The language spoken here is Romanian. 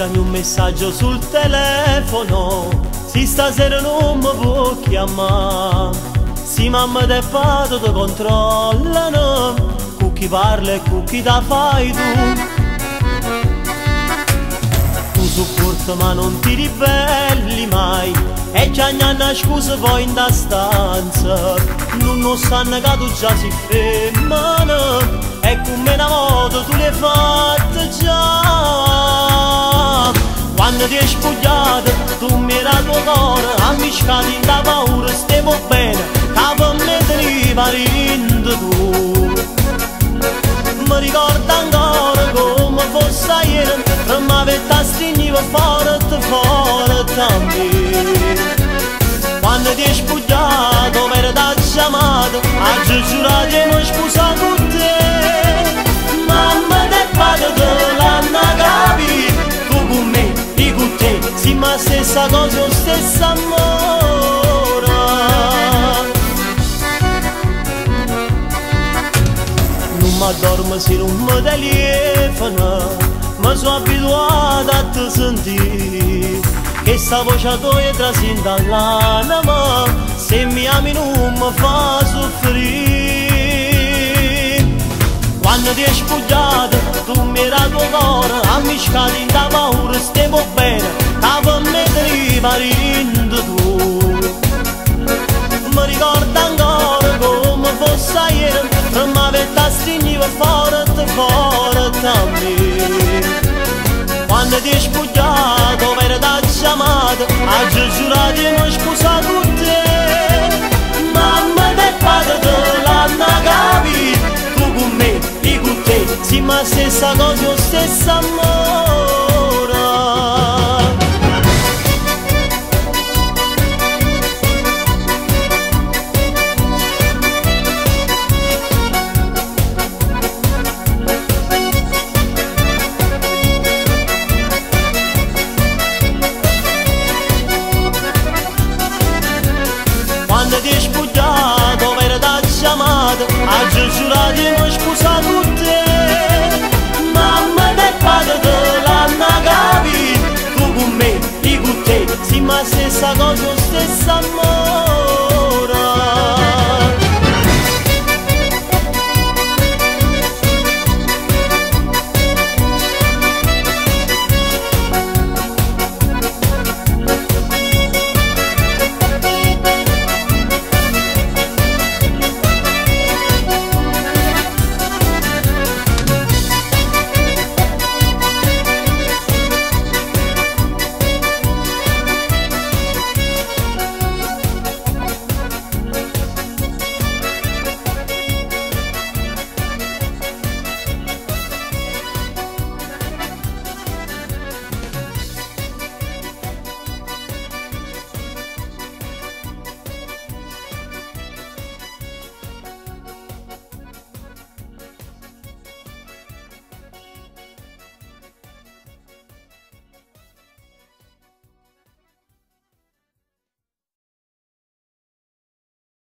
lasciami un messaggio sul telefono, se stasera non mi può chiamare. Se mamma e padre ti controllano, con chi parla e con chi da fai tu. Tu sopporti ma non ti ribelli mai, e già ne hanno scusa poi in da stanza. Non sanno che tu già si femmina, e come una volta tu l'hai fatta già. Quando ti hai spogliata tu mi era tuo cuore, ammiscati in da paura, stiamo bene, che per me teniva rindo tu. Mi ricordo ancora come fosse ieri, ma vetta stringiva forte forte a me. Quando ti hai spogliato mi era da chiamato, a giurato che mi sposa con te. Mamma e padre te l'hanno capito, tu con me e con te, sì ma stessa cosa, lo stesso amore. Non mi addormo se non mi telefona, mi sono abituata a te sentire, che sta voce tua è trasinta all'anima, se mi ami non mi fa soffrire. Quando ti hai spogliato tu mi era tuo cuore, ammiscati in da paura, stiamo bene, che per me teniva rindo tu. Mi ricordo ancora come fosse ieri, ma vetta stringiva forte forte a me. Quando ti hai spogliato mi era da chiamato, a giurato che mi sposa con te. Mamma e padre te l'hanno capito, tu con me e con te, sì ma stessa cosa, lo stesso amore. Quando ti hai spogliato mi era da chiamato, a giurato che mi sposa con te. Mamma e padre te l'hanno capito, tu con me e con te, sì ma stessa cosa, lo stesso amore.